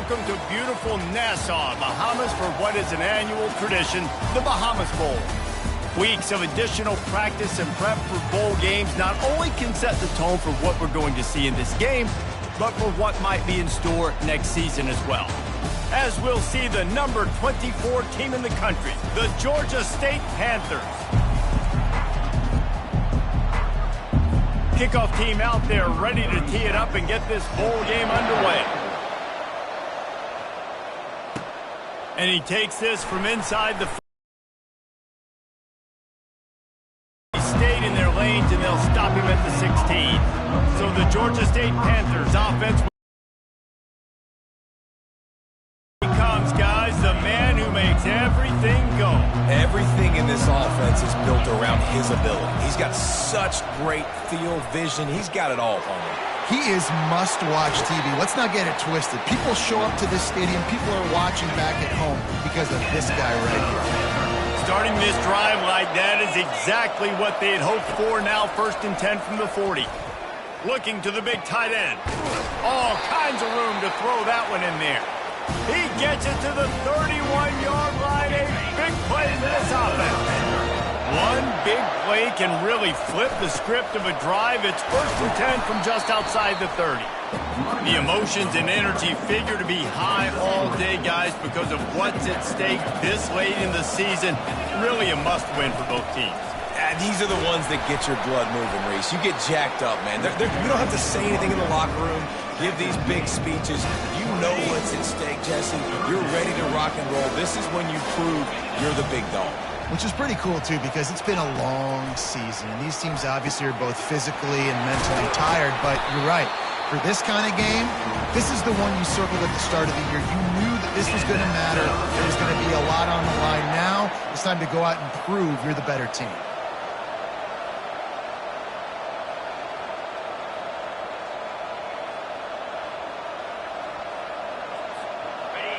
welcome to beautiful Nassau, Bahamas for what is an annual tradition, the Bahamas Bowl. Weeks of additional practice and prep for bowl games not only can set the tone for what we're going to see in this game, but for what might be in store next season as well. As we'll see the number 24 team in the country, the Georgia State Panthers. Kickoff team out there ready to tee it up and get this bowl game underway. And he takes this from inside the... He stayed in their lanes and they'll stop him at the 16. So the Georgia State Panthers offense... Here comes, guys, the man who makes everything go. Everything in this offense is built around his ability. He's got such great field vision. He's got it all, homie. He is must-watch TV. Let's not get it twisted. People show up to this stadium. People are watching back at home because of this guy right here. Starting this drive like that is exactly what they had hoped for. Now 1st and 10 from the 40. Looking to the big tight end. All kinds of room to throw that one in there. He gets it to the 31-yard line. A big play in this offense. One big play can really flip the script of a drive. It's 1st and 10 from just outside the 30. The emotions and energy figure to be high all day, guys, because of what's at stake this late in the season. Really a must-win for both teams. These are the ones that get your blood moving, Reese. You get jacked up, man. You don't have to say anything in the locker room, give these big speeches. You know what's at stake, Jesse. You're ready to rock and roll. This is when you prove you're the big dog. Which is pretty cool, too, because it's been a long season. And these teams obviously are both physically and mentally tired, but you're right. For this kind of game, this is the one you circled at the start of the year. You knew that this was going to matter. There was going to be a lot on the line. Now it's time to go out and prove you're the better team.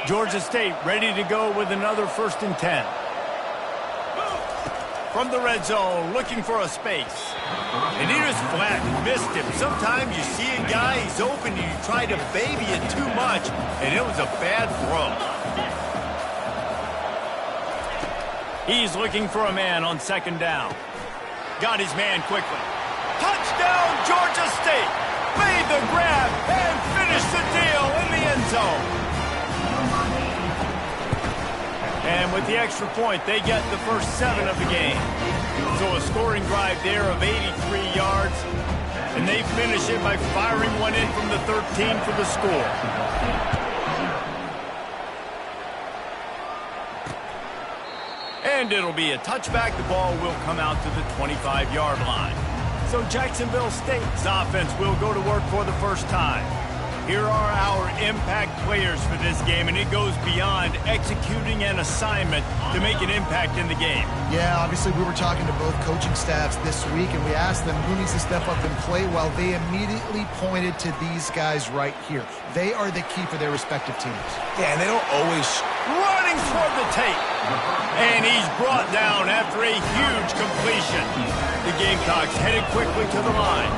Georgia State ready to go with another 1st and 10. From the red zone, looking for a space. And he just flat missed him. Sometimes you see a guy, he's open, and you try to baby it too much, and it was a bad throw. He's looking for a man on 2nd down. Got his man quickly. Touchdown, Georgia State! Made the grab and finished the deal in the end zone. And with the extra point, they get the first 7 of the game. So a scoring drive there of 83 yards. And they finish it by firing one in from the 13 for the score. And it'll be a touchback. The ball will come out to the 25-yard line. So Jacksonville State's offense will go to work for the first time. Here are our impact players for this game, and it goes beyond executing an assignment to make an impact in the game. Yeah, obviously we were talking to both coaching staffs this week, and we asked them who needs to step up and play well. They immediately pointed to these guys right here. They are the key for their respective teams. Yeah, and they don't always... Running toward the tape. And he's brought down after a huge completion. The Gamecocks headed quickly to the line.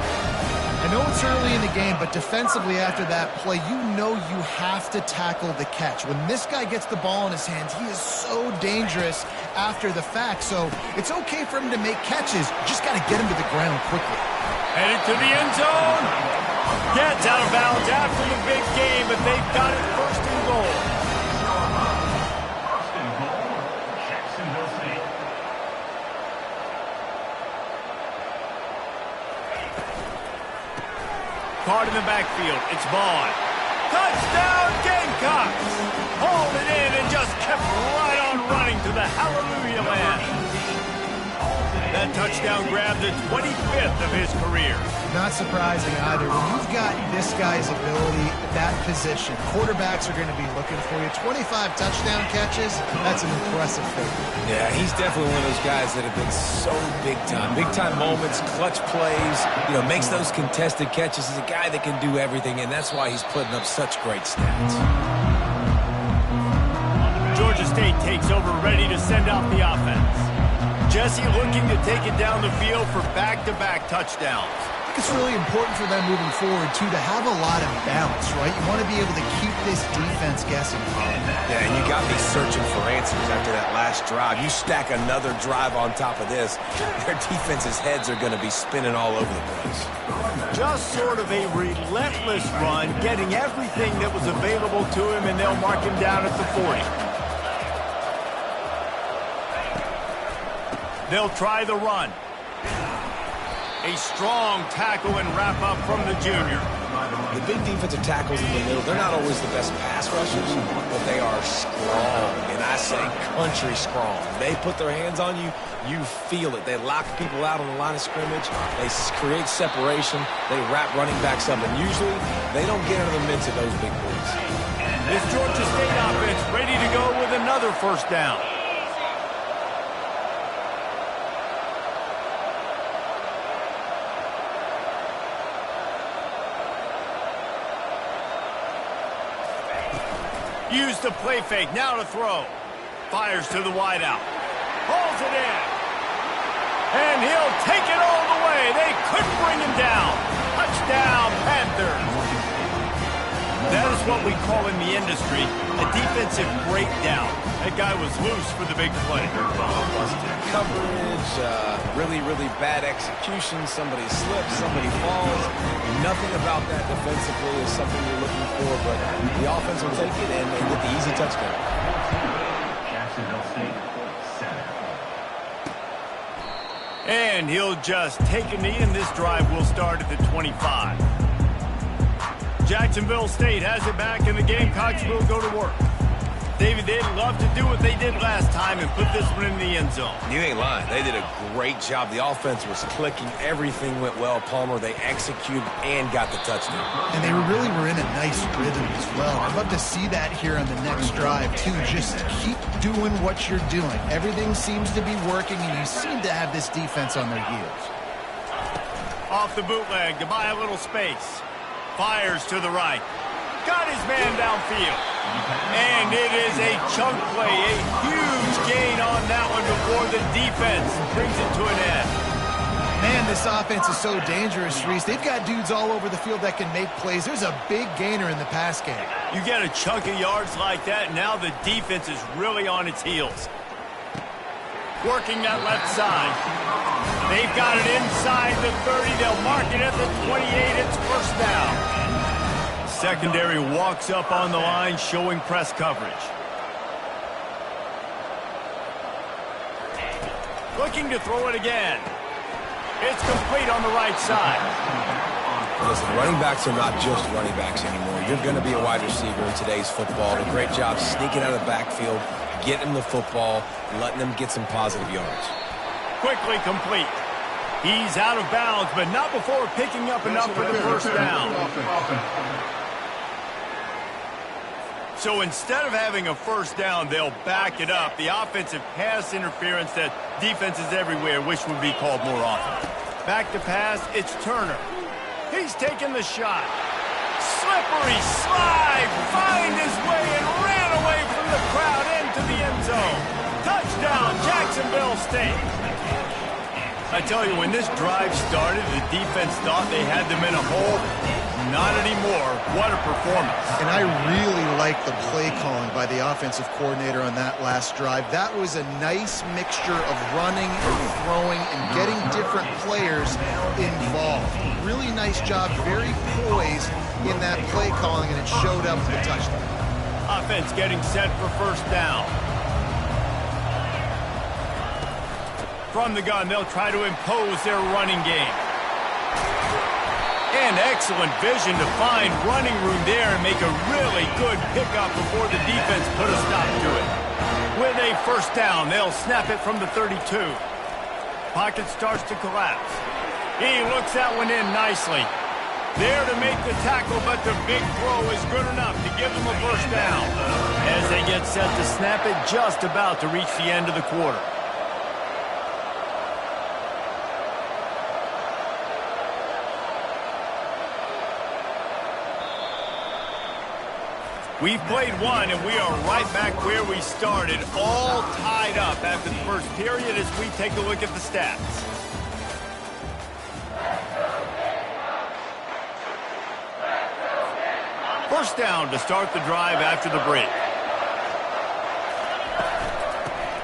I know it's early in the game, but defensively after that play, you know you have to tackle the catch. When this guy gets the ball in his hands, he is so dangerous after the fact. So it's okay for him to make catches. Just got to get him to the ground quickly. Headed to the end zone. Gets out of bounds after the big game, but they've got it 1st and goal. Card in the backfield. It's Vaughn. Touchdown, Gamecocks! Hauled it in and just kept right on running to the hallelujah land. That touchdown grabbed the 25th of his career. Not surprising either. When you've got this guy's ability at that position, quarterbacks are going to be looking for you. 25 touchdown catches, that's an impressive thing. Yeah, he's definitely one of those guys that have been so big time. Big time moments, clutch plays, makes those contested catches. He's a guy that can do everything, and that's why he's putting up such great stats. Georgia State takes over, ready to send out the offense. Jesse looking to take it down the field for back-to-back touchdowns. think it's really important for them moving forward, too, to have a lot of balance, right? You want to be able to keep this defense guessing. Yeah, and you got me searching for answers after that last drive. You stack another drive on top of this, their defense's heads are going to be spinning all over the place. Just sort of a relentless run, getting everything that was available to him, and they'll mark him down at the 40. They'll try the run. A strong tackle and wrap up from the junior. The big defensive tackles in the middle, they're not always the best pass rushers, but they are strong, and I say country strong. They put their hands on you, you feel it. They lock people out on the line of scrimmage. They create separation. They wrap running backs up, and usually they don't get into the midst of those big boys. This Georgia State offense ready to go with another first down. Use the play fake, now to throw. Fires to the wideout. Hauls it in. And he'll take it all the way. They couldn't bring him down. Touchdown, Panthers. That is what we call in the industry a defensive breakdown. That guy was loose for the big play. Busted coverage, really, really bad execution. Somebody slips, somebody falls. Nothing about that defensively is something you're looking for, but the offense will take it and get the easy touchdown. And he'll just take a knee, and this drive will start at the 25. Jacksonville State has it back, and the Gamecocks will go to work. David, they'd love to do what they did last time and put this one in the end zone. You ain't lying. They did a great job. The offense was clicking. Everything went well. Palmer, they executed and got the touchdown. And they really were in a nice rhythm as well. I'd love to see that here on the next drive, too. Just keep doing what you're doing. Everything seems to be working, and you seem to have this defense on their heels. Off the bootleg to buy a little space. Fires to the right. Got his man downfield. And it is a chunk play, a huge gain on that one before the defense brings it to an end. Man, this offense is so dangerous, Reese. They've got dudes all over the field that can make plays. There's a big gainer in the pass game. You get a chunk of yards like that, now the defense is really on its heels. Working that left side. They've got it inside the 30. They'll mark it at the 28. It's first down. Secondary walks up on the line, showing press coverage. Looking to throw it again. It's complete on the right side. Listen, running backs are not just running backs anymore. You're going to be a wide receiver in today's football. A great job sneaking out of the backfield, getting the football, letting them get some positive yards. Quickly complete. He's out of bounds, but not before picking up enough for the first down. So instead of having a first down, they'll back it up. The offensive pass interference that defenses everywhere wish would be called more often. Back to pass, it's Turner. He's taking the shot. Slippery slide, find his way and ran away from the crowd into the end zone. Touchdown, Jacksonville State. I tell you, when this drive started, the defense thought they had them in a hole. Not anymore. What a performance. And I really like the play calling by the offensive coordinator on that last drive. That was a nice mixture of running and throwing and getting different players involved. Really nice job, very poised in that play calling, and it showed up with the touchdown. Offense getting set for first down. From the gun, they'll try to impose their running game. And excellent vision to find running room there and make a really good pickup before the defense put a stop to it. With a first down, they'll snap it from the 32. Pocket starts to collapse. He looks that one in nicely. There to make the tackle, but the big throw is good enough to give them a first down. As they get set to snap it, just about to reach the end of the quarter. We've played one, and we are right back where we started, all tied up after the first period as we take a look at the stats. down to start the drive after the break.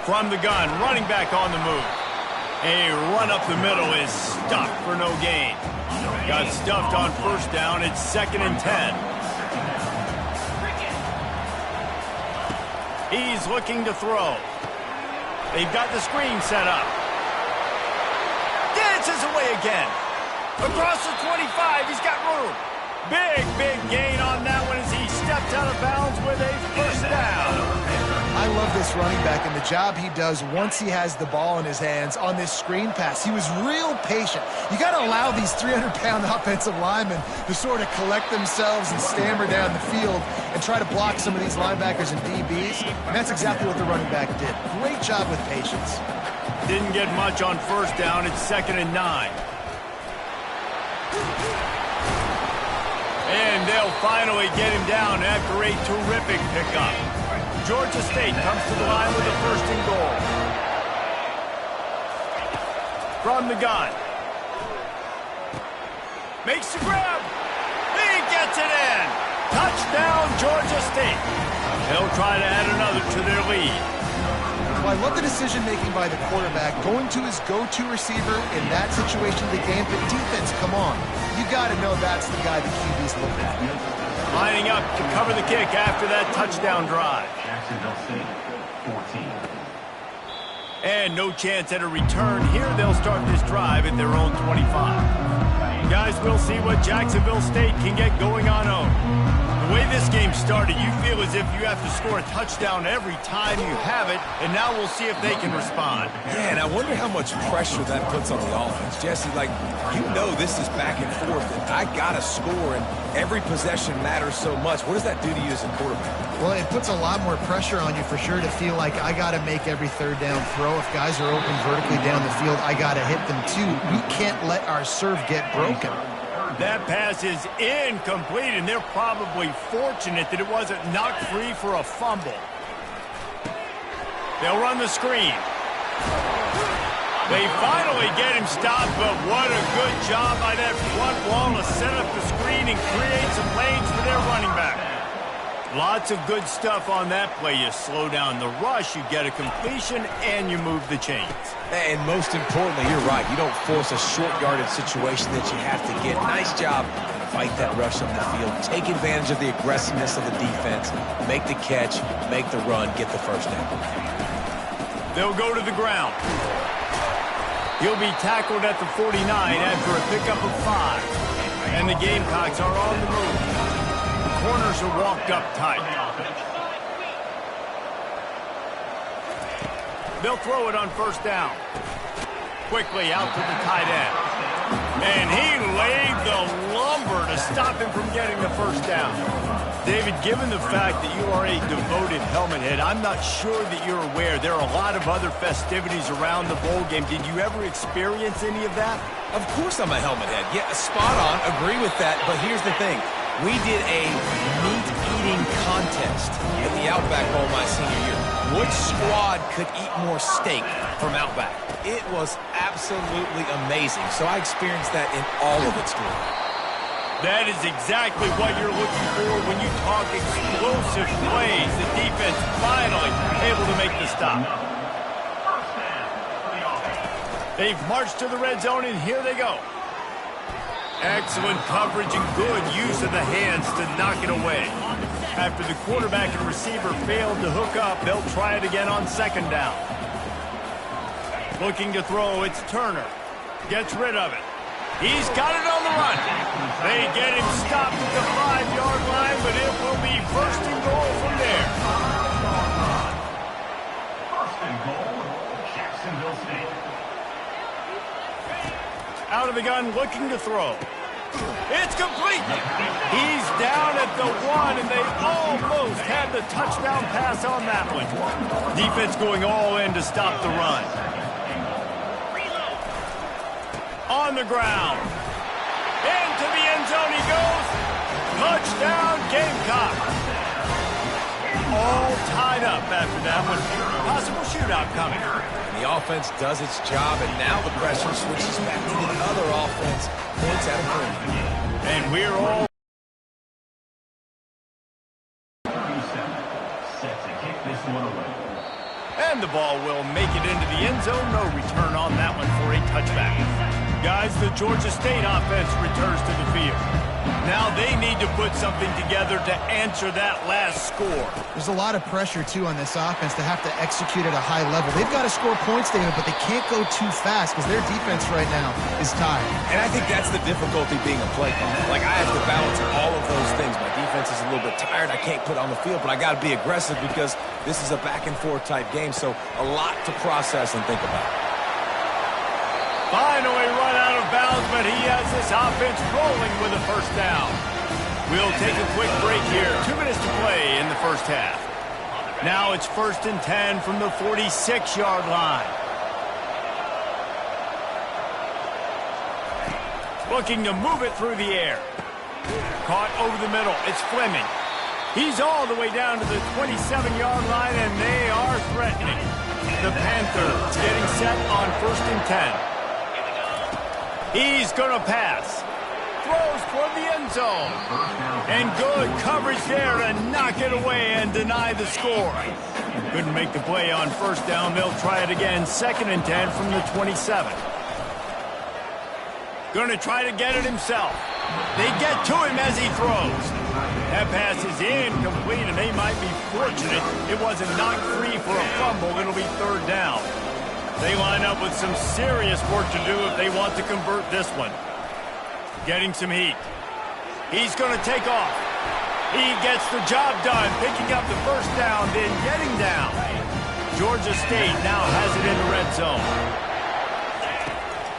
From the gun, running back on the move. A run up the middle is stopped for no gain. Got stuffed on first down. It's 2nd and 10. He's looking to throw. They've got the screen set up. Dances away again. Across the 25, he's got room. Big gain on that one as he steps out of bounds with a first down. I love this running back and the job he does once he has the ball in his hands on this screen pass. He was real patient. You got to allow these 300-pound offensive linemen to sort of collect themselves and stammer down the field and try to block some of these linebackers and DBs. And that's exactly what the running back did. Great job with patience. Didn't get much on first down. It's 2nd and 9. And they'll finally get him down after a terrific pickup. Georgia State comes to the line with a 1st and goal. From the gun. Makes the grab. He gets it in. Touchdown, Georgia State. They'll try to add another to their lead. Well, I love the decision-making by the quarterback, going to his go-to receiver in that situation of the game. But defense, come on. You got to know that's the guy the QB's looking at. Lining up to cover the kick after that touchdown drive. Jacksonville State, 14. And no chance at a return here. They'll start this drive at their own 25. Guys, we'll see what Jacksonville State can get going on home. The way this game started, you feel as if you have to score a touchdown every time you have it, and now we'll see if they can respond. Yeah, and I wonder how much pressure that puts on the offense. Jesse, like, you know this is back and forth, and I got to score, and every possession matters so much. What does that do to you as a quarterback? Well, it puts a lot more pressure on you for sure to feel like I got to make every 3rd down throw. If guys are open vertically down the field, I got to hit them too. We can't let our serve get broken. That pass is incomplete, and they're probably fortunate that it wasn't knocked free for a fumble. They'll run the screen. They finally get him stopped, but what a good job by that front wall to set up the screen and create some lanes for their running back. Lots of good stuff on that play. You slow down the rush, you get a completion, and you move the chains. And most importantly, you're right. You don't force a short-yarded situation that you have to get. Nice job. Fight that rush up the field. Take advantage of the aggressiveness of the defense. Make the catch, make the run, get the first down. They'll go to the ground. He'll be tackled at the 49 after a pickup of 5. And the Gamecocks are on the move. Corners are walked up tight. They'll throw it on first down. Quickly out to the tight end. And he laid the lumber to stop him from getting the first down. David, given the fact that you are a devoted helmet head, I'm not sure that you're aware there are a lot of other festivities around the bowl game. Did you ever experience any of that? Of course I'm a helmet head. Yeah, spot on. Agree with that. But here's the thing. We did a meat-eating contest at the Outback Bowl my senior year. Which squad could eat more steak from Outback? It was absolutely amazing. So I experienced that in all of its glory. That is exactly what you're looking for when you talk explosive plays. The defense finally able to make the stop. They've marched to the red zone, and here they go. Excellent coverage and good use of the hands to knock it away. After the quarterback and receiver failed to hook up, they'll try it again on 2nd down. Looking to throw, it's Turner. Gets rid of it. He's got it on the run. They get him stopped at the 5-yard line, but it will be 1st and goal from there. 1st and goal, Jacksonville State. Out of the gun, looking to throw. It's complete. He's down at the 1, and they almost had the touchdown pass on that one. Defense going all in to stop the run. On the ground. Into the end zone he goes. Touchdown, Gamecock. All tied up after that one. Possible shootout coming. And the offense does its job, and now the pressure switches back to the other offense. Points out of green. And we're all And the ball will make it into the end zone. No return on that one for a touchback. Guys, the Georgia State offense returns to the field. Now they need to put something together to answer that last score. There's a lot of pressure, too, on this offense to have to execute at a high level. They've got to score points, David, but they can't go too fast because their defense right now is tired. And I think that's the difficulty being a play caller. Like, I have to balance all of those things. My defense is a little bit tired. I can't put on the field, but I got to be aggressive because this is a back-and-forth type game, so a lot to process and think about. Finally run out of bounds, but he has this offense rolling with a first down. We'll take a quick break here. 2 minutes to play in the first half. Now it's 1st and 10 from the 46-yard line. Looking to move it through the air. Caught over the middle. It's Fleming. He's all the way down to the 27-yard line, and they are threatening. The Panthers getting set on 1st and 10. He's going to pass. Throws toward the end zone. And good coverage there to knock it away and deny the score. Couldn't make the play on first down. They'll try it again. 2nd and 10 from the 27. Going to try to get it himself. They get to him as he throws. That pass is incomplete, and they might be fortunate it wasn't knocked free for a fumble. It'll be 3rd down. They line up with some serious work to do if they want to convert this one. Getting some heat. He's going to take off. He gets the job done, picking up the first down, then getting down. Georgia State now has it in the red zone.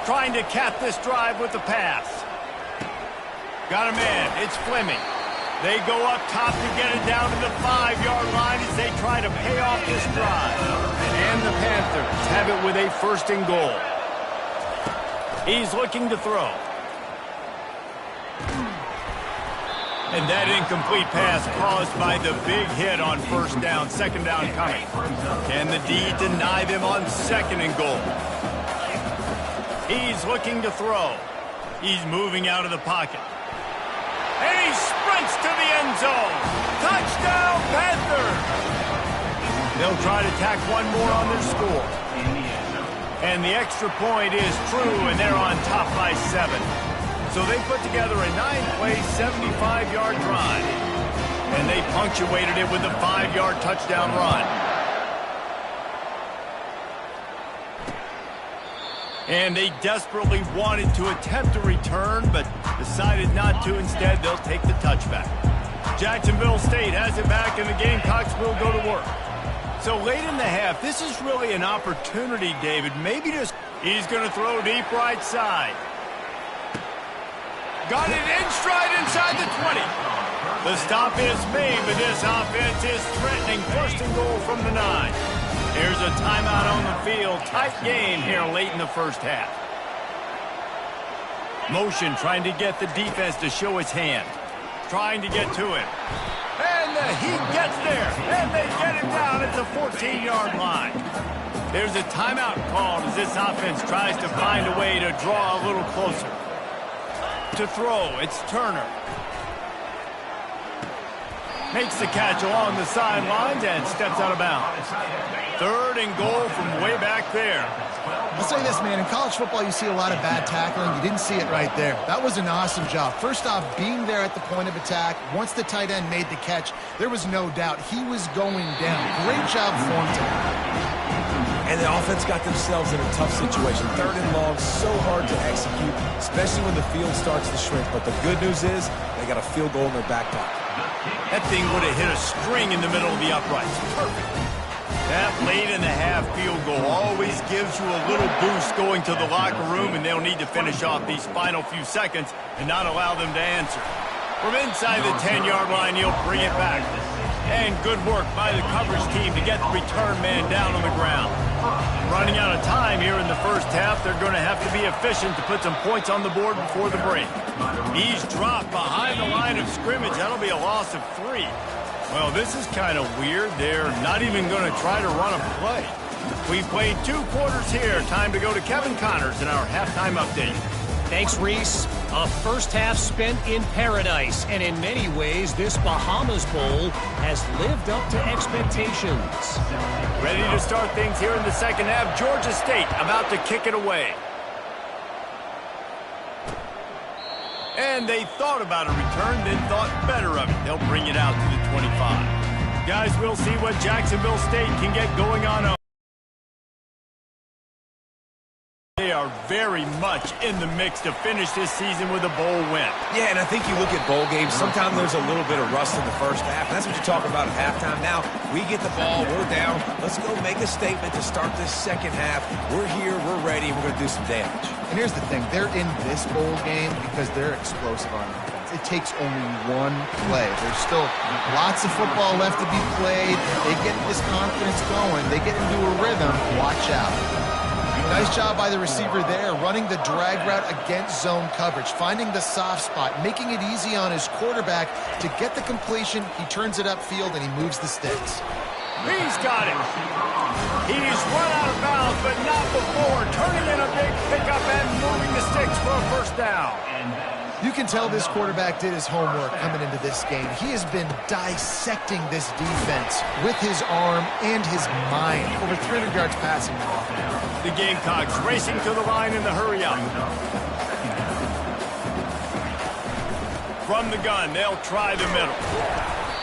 Trying to cap this drive with the pass. Got a man. It's Fleming. They go up top to get it down to the 5-yard line as they try to pay off this drive. And the Panthers have it with a 1st and goal. He's looking to throw. And that incomplete pass caused by the big hit on first down. 2nd down coming. Can the D deny them on 2nd and goal? He's looking to throw. He's moving out of the pocket. And he sprints to the end zone. Touchdown, Panthers! They'll try to tack one more on their score. And the extra point is true, and they're on top by 7. So they put together a 9-play, 75-yard drive. And they punctuated it with a 5-yard touchdown run. And they desperately wanted to attempt a return, but decided not to. Instead, they'll take the touchback. Jacksonville State has it back, and the Gamecocks will go to work. So late in the half, this is really an opportunity, David. Maybe just he's going to throw deep right side. Got it in stride inside the 20. The stop is made, but this offense is threatening 1st and goal from the 9. Here's a timeout on the field. Tight game here late in the first half. Motion trying to get the defense to show its hand. Trying to get to him. And the heat gets there. And they get him down at the 14-yard line. There's a timeout called as this offense tries to find a way to draw a little closer. To throw, it's Turner. Makes the catch along the sidelines and steps out of bounds. 3rd and goal from way back there. I'll say this, man. In college football, you see a lot of bad tackling. You didn't see it right there. That was an awesome job. First off, being there at the point of attack. Once the tight end made the catch, there was no doubt he was going down. Great job form today. And the offense got themselves in a tough situation. 3rd and long, so hard to execute, especially when the field starts to shrink. But the good news is they got a field goal in their back pocket. That thing would have hit a string in the middle of the uprights. Perfect. That late in the half field goal always gives you a little boost going to the locker room, and they'll need to finish off these final few seconds and not allow them to answer. From inside the 10-yard line, he'll bring it back. And good work by the coverage team to get the return man down on the ground. Running out of time here in the first half, they're going to have to be efficient to put some points on the board before the break. He's dropped behind the line of scrimmage. That'll be a loss of 3. Well, this is kind of weird. They're not even going to try to run a play. We've played 2 quarters here. Time to go to Kevin Connors in our halftime update. Thanks, Reese. A first half spent in paradise, and in many ways, this Bahamas Bowl has lived up to expectations. Ready to start things here in the second half. Georgia State about to kick it away. And they thought about a return, then thought better of it. They'll bring it out to the 25. Guys, we'll see what Jacksonville State can get going on. They are very much in the mix to finish this season with a bowl win. Yeah, and I think you look at bowl games, sometimes there's a little bit of rust in the first half. And that's what you talk about at halftime. Now, we get the ball, we're down. Let's go make a statement to start this second half. We're here, we're ready, we're going to do some damage. And here's the thing, they're in this bowl game because they're explosive on offense. It takes only one play. There's still lots of football left to be played. They get this confidence going. They get into a rhythm. Watch out. Nice job by the receiver there, running the drag route against zone coverage, finding the soft spot, making it easy on his quarterback to get the completion. He turns it upfield, and he moves the sticks. He's got it. He's run out of bounds, but not before. Turning in a big pickup and moving the sticks for a first down. You can tell this quarterback did his homework coming into this game. He has been dissecting this defense with his arm and his mind. Over 300 yards passing now. The Gamecocks racing to the line in the hurry-up. From the gun, they'll try the middle.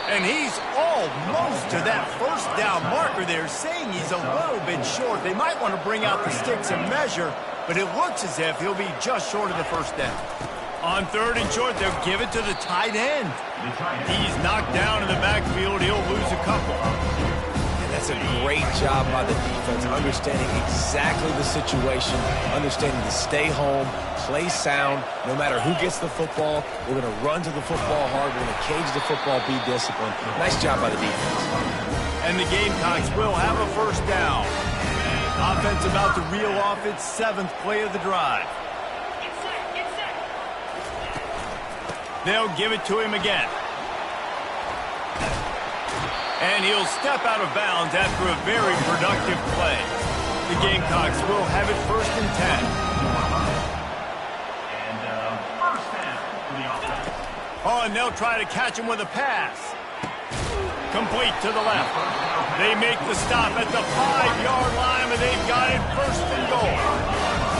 And he's almost to that first down marker there, saying he's a little bit short. They might want to bring out the sticks and measure, but it looks as if he'll be just short of the first down. On third and short, they'll give it to the tight end. He's knocked down in the backfield. He'll lose a couple. And that's a great job by the defense, understanding exactly the situation, understanding to stay home, play sound. No matter who gets the football, we're going to run to the football hard. We're going to cage the football, be disciplined. Nice job by the defense. And the Gamecocks will have a first down. Offense about to reel off its 7th play of the drive. They'll give it to him again. And he'll step out of bounds after a very productive play. The Gamecocks will have it 1st and 10. And first down for the offense. Oh, and they'll try to catch him with a pass. Complete to the left. They make the stop at the 5-yard line, and they've got it 1st and goal.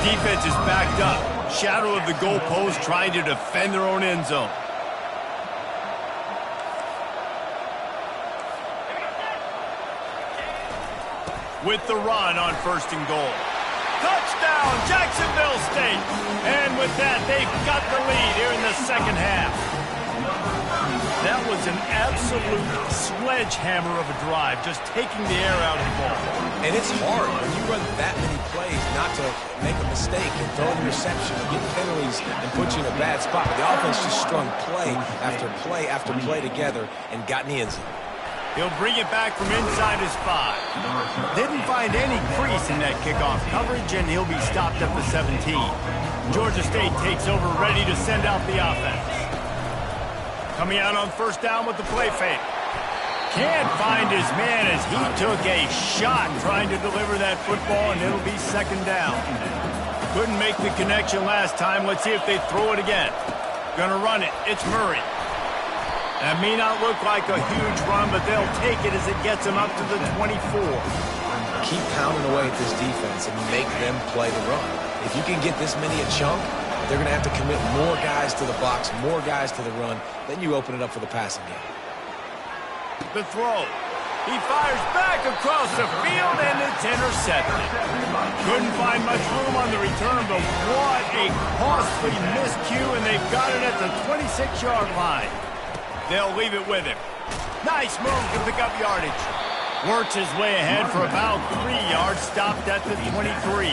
Defense is backed up. Shadow of the goalpost trying to defend their own end zone. With the run on 1st and goal. Touchdown, Jacksonville State. And with that, they've got the lead here in the second half. That was an absolute sledgehammer of a drive, just taking the air out of the ball. And it's hard when you run that many plays not to make a mistake and throw an interception and get penalties and put you in a bad spot. But the offense just strung play after play after play together and got in the end zone. He'll bring it back from inside his 5. Didn't find any crease in that kickoff coverage, and he'll be stopped at the 17. Georgia State takes over, ready to send out the offense. Coming out on 1st down with the play fake. Can't find his man as he took a shot trying to deliver that football, and it'll be 2nd down. Couldn't make the connection last time. Let's see if they throw it again. Gonna run it. It's Murray. That may not look like a huge run, but they'll take it as it gets them up to the 24. Keep pounding away at this defense and make them play the run. If you can get this many a chunk, they're going to have to commit more guys to the box, more guys to the run. Then you open it up for the passing game. The throw. He fires back across the field, and it's intercepted. Couldn't find much room on the return, but what a costly miscue, and they've got it at the 26-yard line. They'll leave it with him. Nice move to pick up yardage. Works his way ahead for about 3 yards, stopped at the 23.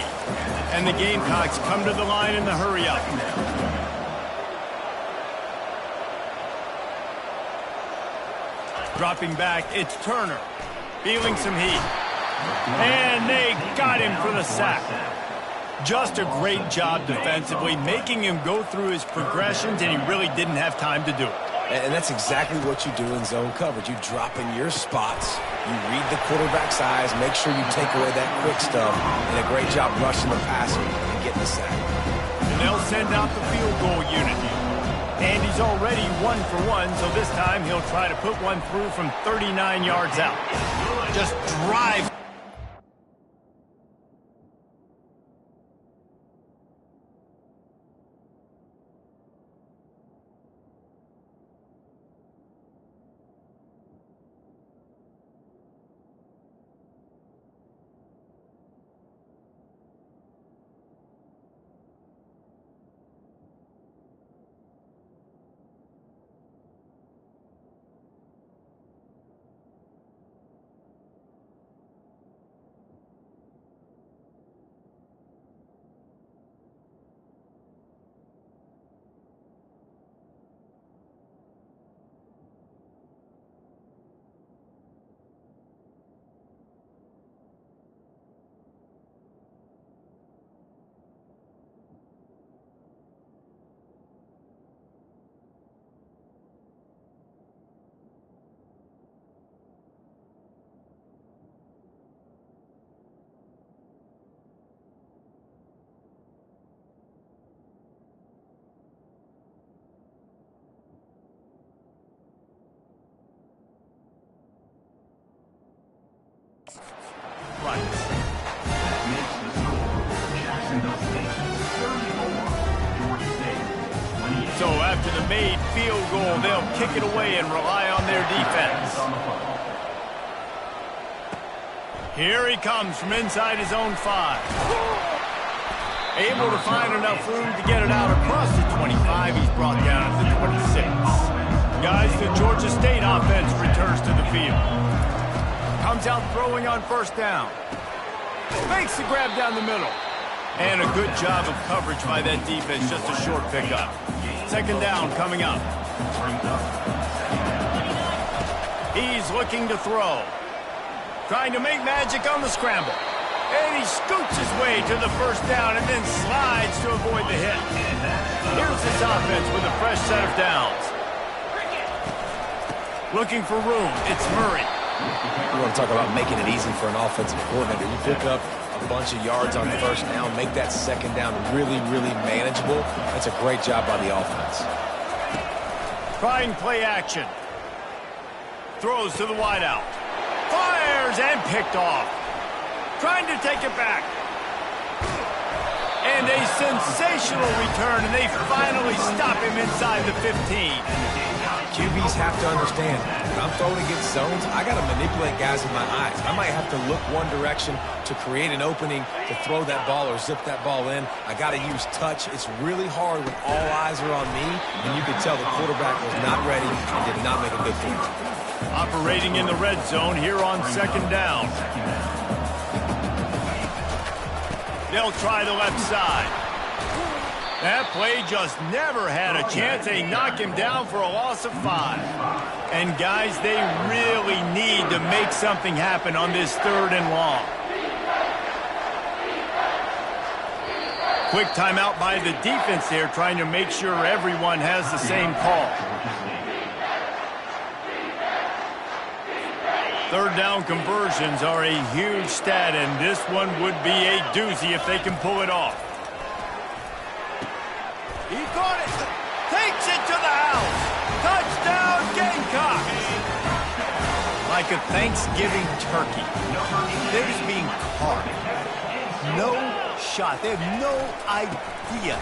And the Gamecocks come to the line in the hurry-up. Dropping back, it's Turner. Feeling some heat. And they got him for the sack. Just a great job defensively, making him go through his progressions, and he really didn't have time to do it. And that's exactly what you do in zone coverage. You drop in your spots, you read the quarterback's eyes, make sure you take away that quick stuff, and a great job rushing the passer and getting the sack. and they'll send out the field goal unit. And he's already 1 for 1, so this time he'll try to put one through from 39 yards out. Just drive. Right. Makes the score. Jacksonville State 34, Georgia State 28. So after the made field goal, they'll kick it away and rely on their defense. Here he comes from inside his own 5. Able to find enough room to get it out across the 25. He's brought down at the 26. Guys, the Georgia State offense returns to the field. Comes out throwing on first down. Makes the grab down the middle. And a good job of coverage by that defense. Just a short pickup. Second down coming up. He's looking to throw. Trying to make magic on the scramble. And he scoots his way to the first down and then slides to avoid the hit. Here's his offense with a fresh set of downs. Looking for room. It's Murray. You want to talk about making it easy for an offensive coordinator. You pick up a bunch of yards on first down, make that second down really, really manageable. That's a great job by the offense. Trying play action. Throws to the wideout. Fires and picked off. Trying to take it back. And a sensational return, and they finally stop him inside the 15. QBs have to understand, when I'm throwing against zones, I got to manipulate guys with my eyes. I might have to look one direction to create an opening to throw that ball or zip that ball in. I got to use touch. It's really hard when all eyes are on me, and you can tell the quarterback was not ready and did not make a good throw. Operating in the red zone here on second down. They'll try the left side. That play just never had a chance. They knock him down for a loss of 5. And guys, they really need to make something happen on this 3rd and long. Quick timeout by the defense there, trying to make sure everyone has the same call. 3rd down conversions are a huge stat, and this one would be a doozy if they can pull it off. He caught it. Takes it to the house. Touchdown, Gamecocks. Like a Thanksgiving turkey. They're just being carved. No shot. They have no idea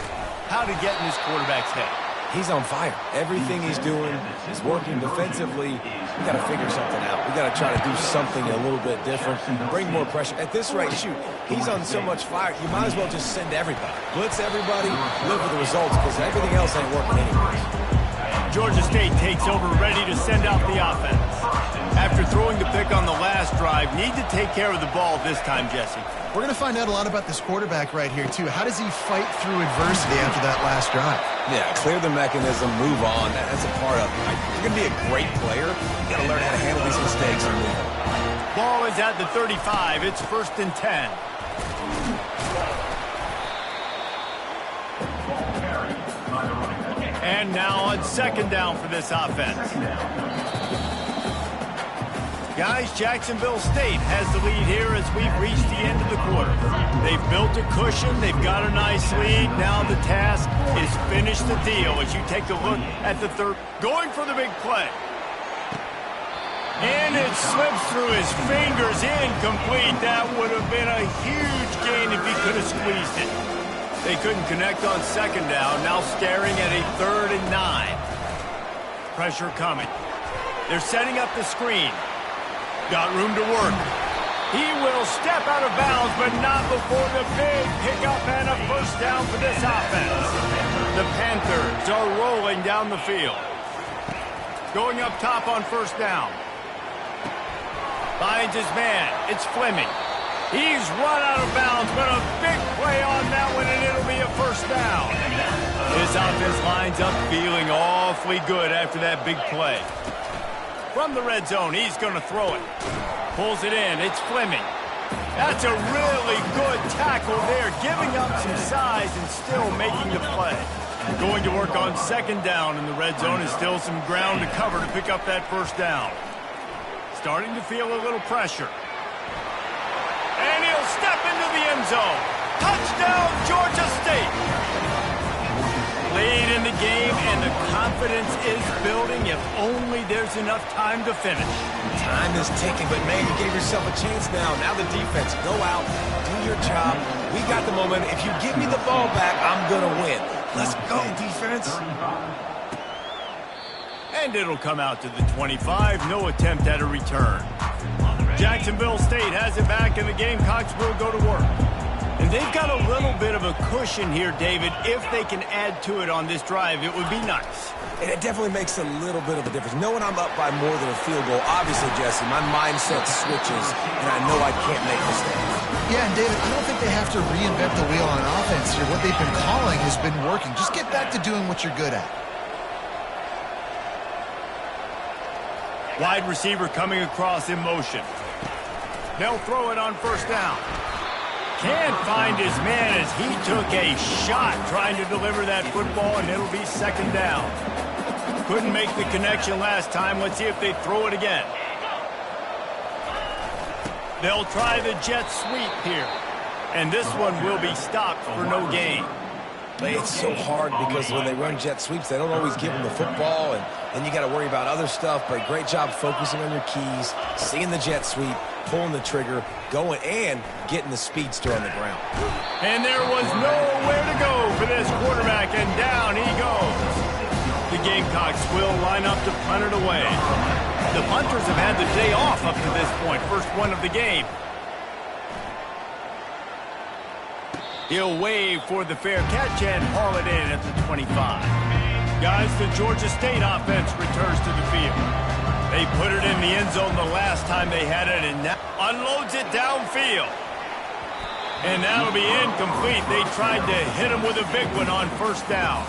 how to get in this quarterback's head. He's on fire. Everything he's doing is working defensively. We got to figure something out. We got to try to do something a little bit different. Bring more pressure. At this rate, shoot, he's on so much fire, you might as well just send everybody. Blitz everybody, live with the results, because everything else ain't working anyway. Georgia State takes over, ready to send out the offense. After throwing the pick on the last drive, need to take care of the ball this time, Jesse. We're going to find out a lot about this quarterback right here, too. How does he fight through adversity after that last drive? Yeah, clear the mechanism, move on. That's a part of it. Right? You're going to be a great player. You got to learn how to handle these mistakes and move on. Ball is at the 35. It's 1st and 10. And now on second down for this offense. Guys, Jacksonville State has the lead here as we've reached the end of the quarter. They've built a cushion. They've got a nice lead. Now the task is finish the deal as you take a look at the third. Going for the big play. And it slips through his fingers, incomplete. That would have been a huge gain if he could have squeezed it. They couldn't connect on second down. Now staring at a 3rd and 9. Pressure coming. They're setting up the screen. Got room to work. He will step out of bounds, but not before the big pickup and a first down for this offense. The Panthers are rolling down the field. Going up top on first down. Finds his man. It's Fleming. He's run out of bounds, but a big play on that one, and it'll be a first down. This offense lines up feeling awfully good after that big play. From the red zone, he's going to throw it. Pulls it in. It's Fleming. That's a really good tackle there, giving up some size and still making the play. Going to work on second down in the red zone is still some ground to cover to pick up that first down. Starting to feel a little pressure. And he'll step into the end zone. Touchdown, Georgia State. Late in the game, and the confidence is building if only there's enough time to finish. Time is ticking, but man, you gave yourself a chance now. Now the defense, go out, do your job. We got the momentum. If you give me the ball back, I'm going to win. Let's go, defense. And it'll come out to the 25. No attempt at a return. Jacksonville State has it back, and the Gamecocks will go to work. And they've got a little bit of a cushion here, David. If they can add to it on this drive, it would be nice. And it definitely makes a little bit of a difference. Knowing I'm up by more than a field goal, obviously, Jesse, my mindset switches, and I know I can't make mistakes. Yeah, and David, I don't think they have to reinvent the wheel on offense here. What they've been calling has been working. Just get back to doing what you're good at. Wide receiver coming across in motion. They'll throw it on first down. Can't find his man as he took a shot trying to deliver that football, and it'll be second down. Couldn't make the connection last time. Let's see if they throw it again. They'll try the jet sweep here, and this one will be stopped for no gain. It's so hard because when they run jet sweeps, they don't always give them the football, and then you got to worry about other stuff. But great job focusing on your keys, seeing the jet sweep, pulling the trigger, going and getting the speedster on the ground. And there was nowhere to go for this quarterback, and down he goes. The Gamecocks will line up to punt it away. The punters have had the day off up to this point, first one of the game. He'll wave for the fair catch and haul it in at the 25. Guys, the Georgia State offense returns to the field. They put it in the end zone the last time they had it, and now unloads it downfield. And that'll be incomplete. They tried to hit him with a big one on first down.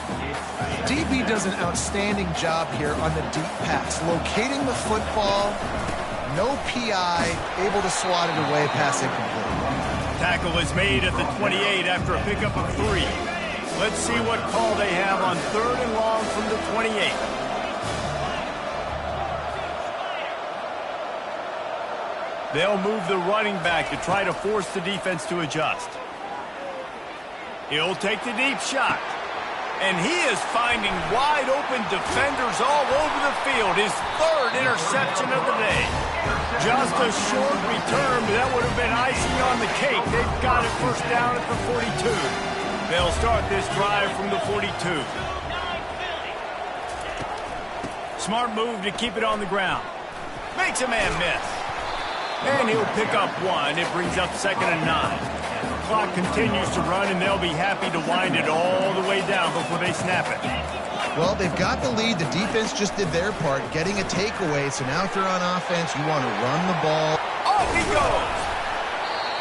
DB does an outstanding job here on the deep pass, locating the football, no PI, able to swat it away, pass incomplete. Tackle is made at the 28 after a pickup of 3. Let's see what call they have on 3rd and long from the 28. They'll move the running back to try to force the defense to adjust. He'll take the deep shot. And he is finding wide open defenders all over the field. His 3rd interception of the day. Just a short return, but that would have been icing on the cake. They've got it first down at the 42. They'll start this drive from the 42. Smart move to keep it on the ground. Makes a man miss. And he'll pick up 1. It brings up 2nd and 9. Clock continues to run, and they'll be happy to wind it all the way down before they snap it. Well, they've got the lead. The defense just did their part, getting a takeaway. So now if they're on offense, you want to run the ball. Off he goes!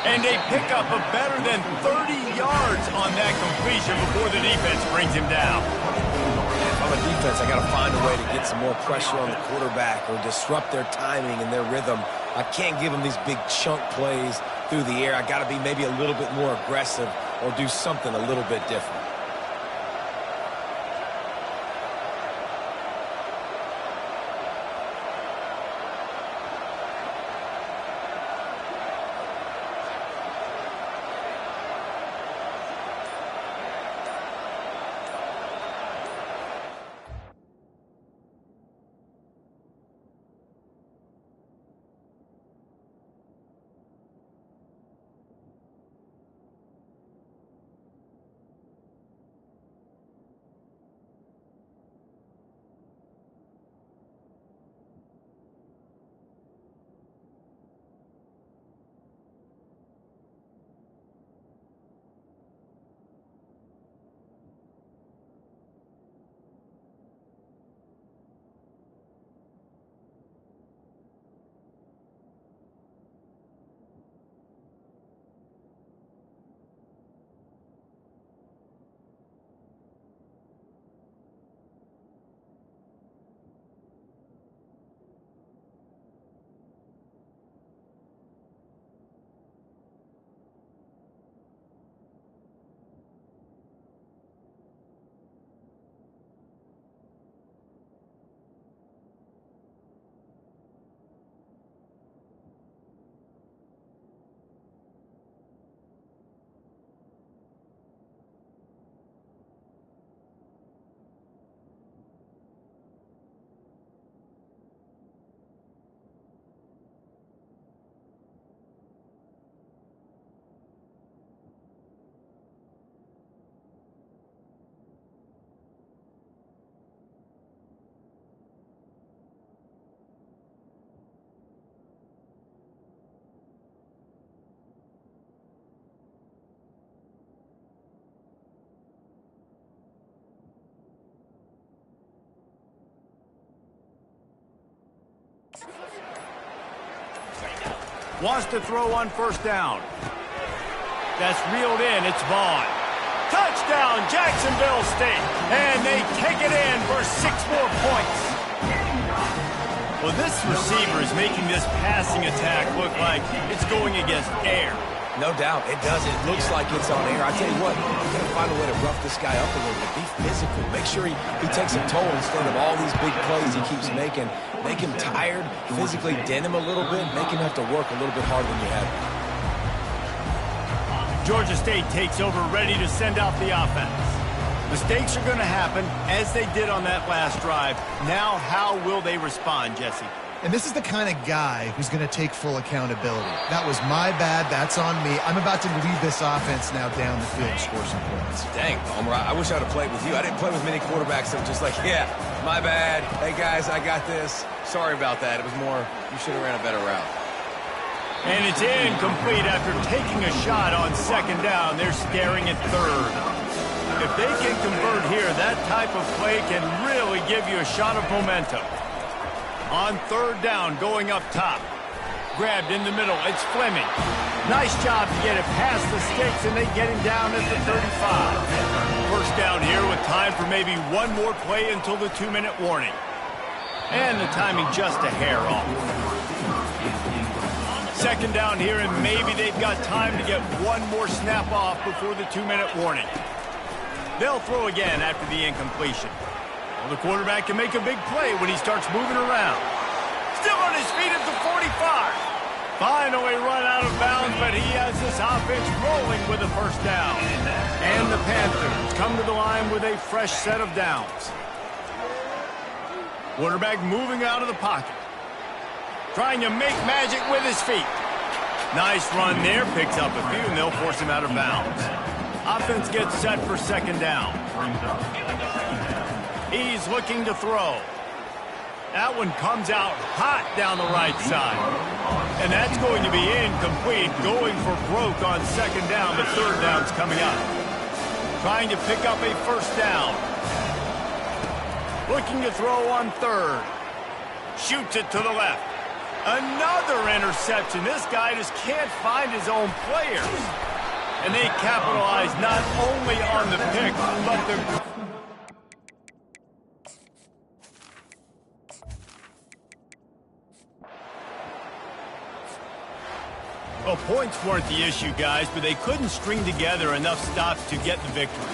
And they pick up a better than 30 yards on that completion before the defense brings him down. If I'm a defense, I got to find a way to get some more pressure on the quarterback or disrupt their timing and their rhythm. I can't give them these big chunk plays through the air. I got to be maybe a little bit more aggressive or do something a little bit different. Wants to throw on first down. That's reeled in. It's Vaughn. Touchdown, Jacksonville State. And they take it in for 6 more points. Well, this receiver is making this passing attack look like it's going against air. No doubt, it does. It looks like it's on air. I tell you what, you got to find a way to rough this guy up a little bit. Be physical. Make sure he takes a toll instead of all these big plays he keeps making. Make him tired, physically dent him a little bit, make him have to work a little bit harder than you have. Georgia State takes over, ready to send out the offense. Mistakes are going to happen, as they did on that last drive. Now, how will they respond, Jesse? And this is the kind of guy who's going to take full accountability. That was my bad. That's on me. I'm about to lead this offense now down the field and score some points. Dang, Homer, I wish I would have played with you. I didn't play with many quarterbacks that were just like, yeah, my bad. Hey, guys, I got this. Sorry about that. It was more, you should have ran a better route. And it's incomplete after taking a shot on second down. They're staring at third. If they can convert here, that type of play can really give you a shot of momentum. On third down, going up top. Grabbed in the middle, it's Fleming. Nice job to get it past the sticks, and they get him down at the 35. First down here with time for maybe one more play until the 2-minute warning. And the timing just a hair off. Second down here, and maybe they've got time to get one more snap off before the 2-minute warning. They'll throw again after the incompletion. Well, the quarterback can make a big play when he starts moving around. Still on his feet at the 45. Finally run out of bounds, but he has this offense rolling with a first down. And the Panthers come to the line with a fresh set of downs. Quarterback moving out of the pocket. Trying to make magic with his feet. Nice run there. Picks up a few, and they'll force him out of bounds. Offense gets set for second down. He's looking to throw. That one comes out hot down the right side. And that's going to be incomplete. Going for broke on second down, but third down's coming up. Trying to pick up a first down. Looking to throw on third. Shoots it to the left. Another interception. This guy just can't find his own players. And they capitalize not only on the pick, but the... Well, points weren't the issue, guys, but they couldn't string together enough stops to get the victory.